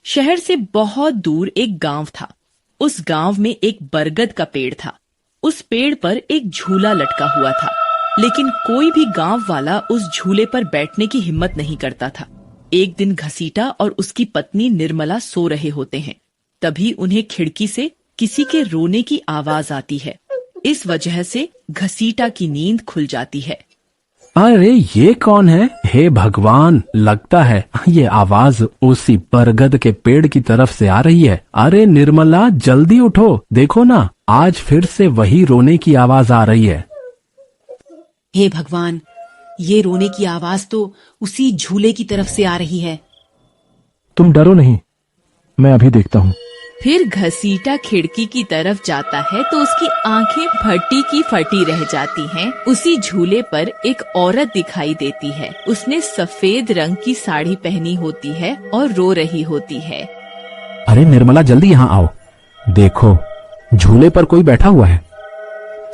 शहर से बहुत दूर एक गांव था। उस गांव में एक बरगद का पेड़ था। उस पेड़ पर एक झूला लटका हुआ था, लेकिन कोई भी गांव वाला उस झूले पर बैठने की हिम्मत नहीं करता था। एक दिन घसीटा और उसकी पत्नी निर्मला सो रहे होते हैं। तभी उन्हें खिड़की से किसी के रोने की आवाज आती है। इस वजह से घसीटा की नींद खुल जाती है। अरे ये कौन है? हे भगवान, लगता है ये आवाज उसी बरगद के पेड़ की तरफ से आ रही है। अरे निर्मला, जल्दी उठो, देखो ना, आज फिर से वही रोने की आवाज आ रही है। हे भगवान, ये रोने की आवाज तो उसी झूले की तरफ से आ रही है। तुम डरो नहीं, मैं अभी देखता हूँ। फिर घसीटा खिड़की की तरफ जाता है तो उसकी आंखें फटी की फटी रह जाती हैं। उसी झूले पर एक औरत दिखाई देती है। उसने सफेद रंग की साड़ी पहनी होती है और रो रही होती है। अरे निर्मला, जल्दी यहाँ आओ, देखो झूले पर कोई बैठा हुआ है।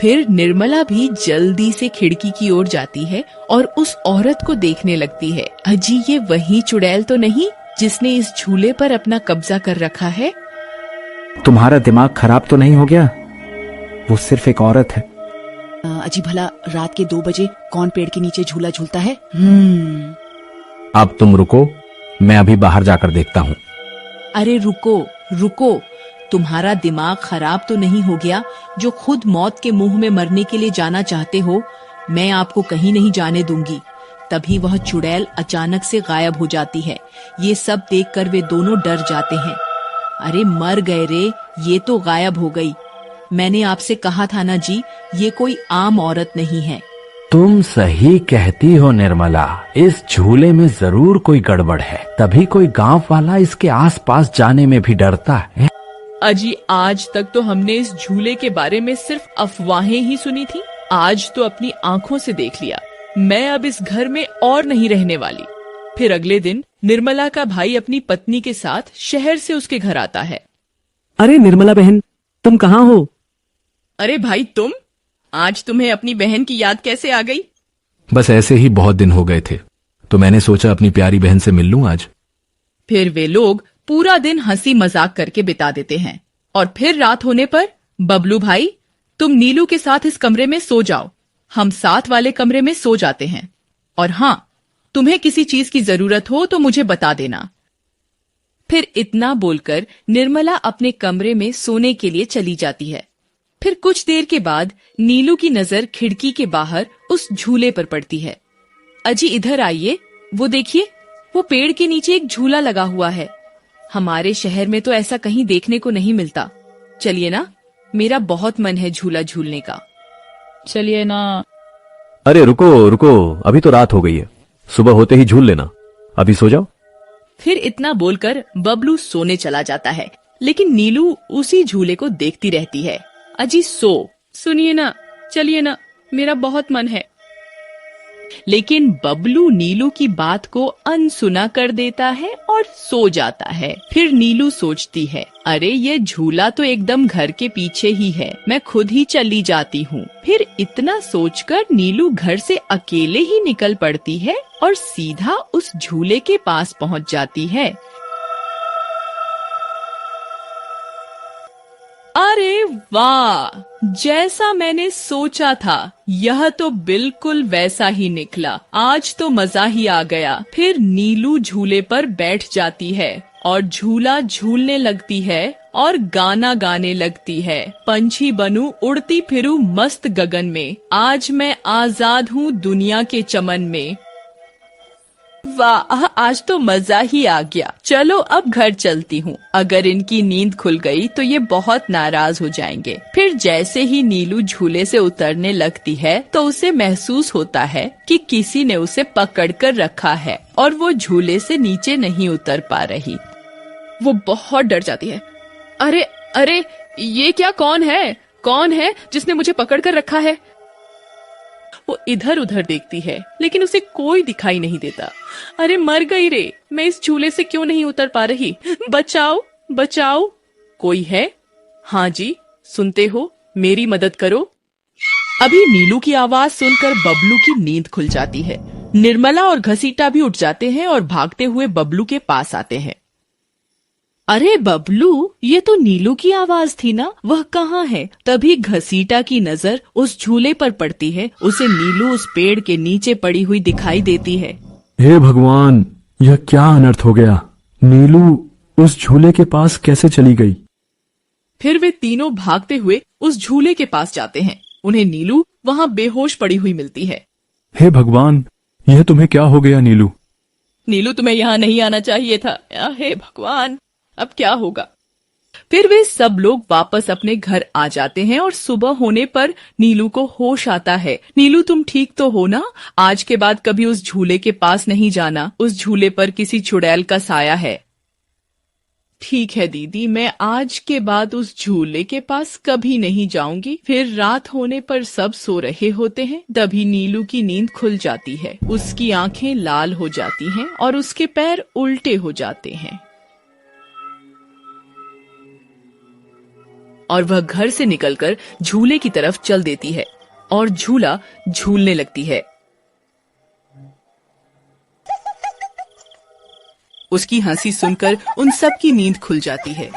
फिर निर्मला भी जल्दी से खिड़की की ओर जाती है और उस औरत को देखने लगती है। अजी, ये वही चुड़ैल तो नहीं जिसने इस झूले पर अपना कब्जा कर रखा है? तुम्हारा दिमाग खराब तो नहीं हो गया? वो सिर्फ एक औरत है। अजी, भला रात के 2 बजे कौन पेड़ के नीचे झूला झूलता है? अब तुम रुको, मैं अभी बाहर जाकर देखता हूँ। अरे रुको रुको, तुम्हारा दिमाग खराब तो नहीं हो गया जो खुद मौत के मुंह में मरने के लिए जाना चाहते हो? मैं आपको कहीं नहीं जाने दूंगी। तभी वह चुड़ैल अचानक से गायब हो जाती है। ये सब देखकर वे दोनों डर जाते हैं। अरे मर गए रे, ये तो गायब हो गई। मैंने आपसे कहा था ना जी, ये कोई आम औरत नहीं है। तुम सही कहती हो निर्मला, इस झूले में जरूर कोई गड़बड़ है, तभी कोई गांव वाला इसके आसपास जाने में भी डरता है। अजी, आज तक तो हमने इस झूले के बारे में सिर्फ अफवाहें ही सुनी थी। आज तो अपनी आंखों से देख लिया। मैं अब इस घर में और नहीं रहने वाली। फिर अगले दिन निर्मला का भाई अपनी पत्नी के साथ शहर से उसके घर आता है। अरे निर्मला बहन, तुम कहाँ हो? अरे भाई, तुम आज तुम्हें अपनी बहन की याद कैसे आ गई? बस ऐसे ही बहुत दिन हो गए थे, तो मैंने सोचा अपनी प्यारी बहन से मिल लूं आज। फिर वे लोग पूरा दिन हंसी मजाक करके बिता देते हैं और फिर रात होने पर, बबलू भाई, तुम नीलू के साथ इस कमरे में सो जाओ। हम साथ वाले कमरे में सो जाते हैं। और हाँ, तुम्हें किसी चीज की जरूरत हो तो मुझे बता देना। फिर इतना बोलकर निर्मला अपने कमरे में सोने के लिए चली जाती है। फिर कुछ देर के बाद नीलू की नजर खिड़की के बाहर उस झूले पर पड़ती है। अजी, इधर आइए, वो देखिए, वो पेड़ के नीचे एक झूला लगा हुआ है। हमारे शहर में तो ऐसा कहीं देखने को नहीं मिलता। चलिए ना, मेरा बहुत मन है झूला झूलने का। चलिए ना। अरे रुको रुको, अभी तो रात हो गई है, सुबह होते ही झूल लेना, अभी सो जाओ। फिर इतना बोलकर बबलू सोने चला जाता है, लेकिन नीलू उसी झूले को देखती रहती है। अजी, सुनिए ना, चलिए ना, मेरा बहुत मन है। लेकिन बबलू नीलू की बात को अनसुना कर देता है और सो जाता है। फिर नीलू सोचती है, अरे ये झूला तो एकदम घर के पीछे ही है, मैं खुद ही चली जाती हूँ। फिर इतना सोचकर नीलू घर से अकेले ही निकल पड़ती है और सीधा उस झूले के पास पहुँच जाती है। अरे वाह, जैसा मैंने सोचा था यह तो बिल्कुल वैसा ही निकला। आज तो मजा ही आ गया। फिर नीलू झूले पर बैठ जाती है और झूला झूलने लगती है और गाना गाने लगती है। पंछी बनूं, उड़ती फिरूं मस्त गगन में, आज मैं आजाद हूँ दुनिया के चमन में। वाह, आज तो मजा ही आ गया। चलो अब घर चलती हूँ। अगर इनकी नींद खुल गई तो ये बहुत नाराज हो जाएंगे। फिर जैसे ही नीलू झूले से उतरने लगती है तो उसे महसूस होता है कि किसी ने उसे पकड़ कर रखा है और वो झूले से नीचे नहीं उतर पा रही। वो बहुत डर जाती है। अरे अरे, ये क्या, कौन है जिसने मुझे पकड़ कर रखा है? वो इधर उधर देखती है, लेकिन उसे कोई दिखाई नहीं देता। अरे मर गई रे, मैं इस झूले से क्यों नहीं उतर पा रही? बचाओ बचाओ, कोई है? हाँ जी, सुनते हो, मेरी मदद करो। अभी नीलू की आवाज सुनकर बबलू की नींद खुल जाती है। निर्मला और घसीटा भी उठ जाते हैं और भागते हुए बबलू के पास आते हैं। अरे बबलू, ये तो नीलू की आवाज थी ना, वह कहाँ है? तभी घसीटा की नजर उस झूले पर पड़ती है। उसे नीलू उस पेड़ के नीचे पड़ी हुई दिखाई देती है। हे भगवान, यह क्या अनर्थ हो गया? नीलू उस झूले के पास कैसे चली गई? फिर वे तीनों भागते हुए उस झूले के पास जाते हैं। उन्हें नीलू वहाँ बेहोश पड़ी हुई मिलती है। हे भगवान, यह तुम्हें क्या हो गया नीलू? नीलू, तुम्हें यहाँ नहीं आना चाहिए था। हे भगवान, अब क्या होगा? फिर वे सब लोग वापस अपने घर आ जाते हैं और सुबह होने पर नीलू को होश आता है। नीलू, तुम ठीक तो हो ना? आज के बाद कभी उस झूले के पास नहीं जाना। उस झूले पर किसी चुड़ैल का साया है। ठीक है दीदी, मैं आज के बाद उस झूले के पास कभी नहीं जाऊंगी। फिर रात होने पर सब सो रहे होते हैं, तभी नीलू की नींद खुल जाती है। उसकी आंखें लाल हो जाती हैं और उसके पैर उल्टे हो जाते हैं और वह घर से निकलकर झूले की तरफ चल देती है और झूला झूलने लगती है। उसकी हंसी सुनकर उन सब की नींद खुल जाती है।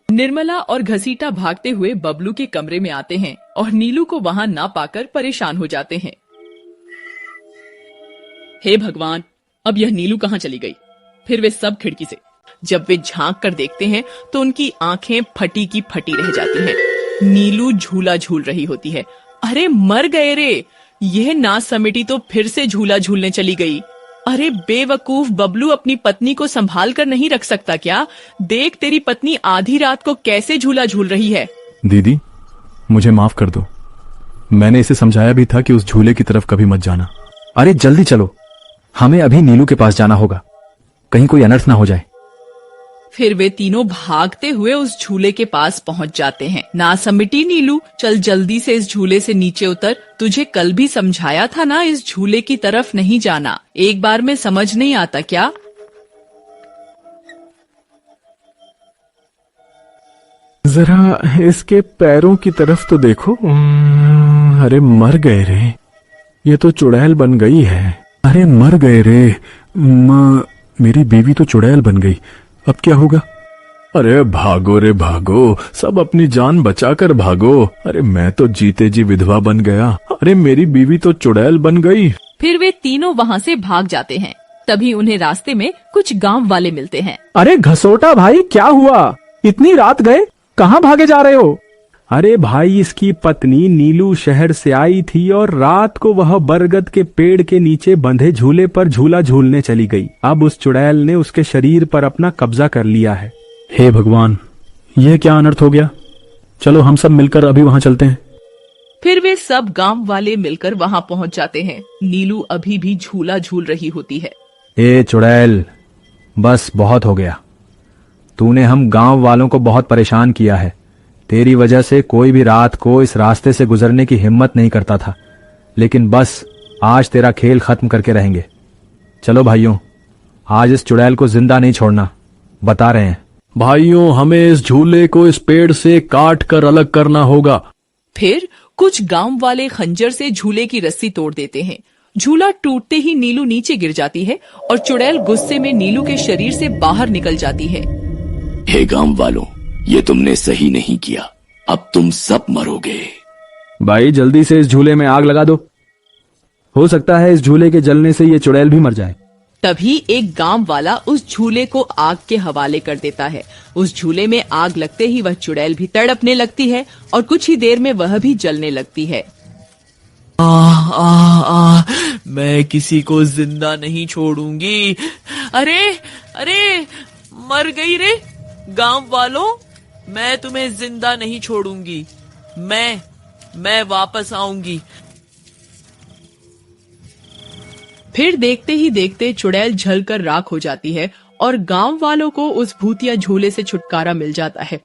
निर्मला और घसीटा भागते हुए बबलू के कमरे में आते हैं और नीलू को वहां ना पाकर परेशान हो जाते हैं। हे भगवान, अब यह नीलू कहाँ चली गई? फिर वे सब खिड़की से जब वे झांक कर देखते हैं तो उनकी आंखें फटी की फटी रह जाती हैं। नीलू झूला झूल रही होती है। अरे मर गए रे! यह ना समेटी तो फिर से झूला झूलने चली गई। अरे बेवकूफ बबलू, अपनी पत्नी को संभाल कर नहीं रख सकता क्या? देख, तेरी पत्नी आधी रात को कैसे झूला झूल रही है। दीदी, मुझे माफ कर दो। मैंने इसे समझाया भी था कि उस झूले की तरफ कभी मत जाना। अरे जल्दी चलो, हमें अभी नीलू के पास जाना होगा, कहीं कोई अनर्थ ना हो जाए। फिर वे तीनों भागते हुए उस झूले के पास पहुंच जाते हैं। ना समिटी नीलू, चल जल्दी से इस झूले से नीचे उतर। तुझे कल भी समझाया था ना, इस झूले की तरफ नहीं जाना। एक बार में समझ नहीं आता क्या? जरा इसके पैरों की तरफ तो देखो। अरे मर गए रे, ये तो चुड़ैल बन गई है। अरे मर गए रे, मेरी बीवी तो चुड़ैल बन गई। अब क्या होगा? अरे भागो रे भागो, सब अपनी जान बचाकर भागो। अरे मैं तो जीते जी विधवा बन गया। अरे मेरी बीवी तो चुड़ैल बन गई। फिर वे तीनों वहाँ से भाग जाते हैं। तभी उन्हें रास्ते में कुछ गांव वाले मिलते हैं। अरे घसोटा भाई, क्या हुआ? इतनी रात गए, कहाँ भागे जा रहे हो? अरे भाई, इसकी पत्नी नीलू शहर से आई थी और रात को वह बरगद के पेड़ के नीचे बंधे झूले पर झूला झूलने चली गई। अब उस चुड़ैल ने उसके शरीर पर अपना कब्जा कर लिया है। हे भगवान, यह क्या अनर्थ हो गया? चलो हम सब मिलकर अभी वहाँ चलते हैं। फिर वे सब गांव वाले मिलकर वहाँ पहुँच जाते हैं। नीलू अभी भी झूला झूल रही होती है। ए चुड़ैल, बस बहुत हो गया। तूने हम गांव वालों को बहुत परेशान किया है। तेरी वजह से कोई भी रात को इस रास्ते से गुजरने की हिम्मत नहीं करता था, लेकिन बस आज तेरा खेल खत्म करके रहेंगे। चलो भाइयों, आज इस चुड़ैल को जिंदा नहीं छोड़ना, बता रहे हैं। भाइयों, हमें इस झूले को इस पेड़ से काट कर अलग करना होगा। फिर कुछ गांव वाले खंजर से झूले की रस्सी तोड़ देते हैं। झूला टूटते ही नीलू नीचे गिर जाती है और चुड़ैल गुस्से में नीलू के शरीर से बाहर निकल जाती है। हे गांव वालों, ये तुमने सही नहीं किया, अब तुम सब मरोगे। भाई जल्दी से इस झूले में आग लगा दो, हो सकता है इस झूले के जलने से ये चुड़ैल भी मर जाए। तभी एक गांव वाला उस झूले को आग के हवाले कर देता है। उस झूले में आग लगते ही वह चुड़ैल भी तड़पने लगती है और कुछ ही देर में वह भी जलने लगती है। मैं किसी को जिंदा नहीं छोड़ूंगी। अरे अरे, मर गई रे। गांव वालों, मैं तुम्हें जिंदा नहीं छोड़ूंगी। मैं वापस आऊंगी। फिर देखते ही देखते चुड़ैल जलकर राख हो जाती है और गांव वालों को उस भूतिया झूले से छुटकारा मिल जाता है।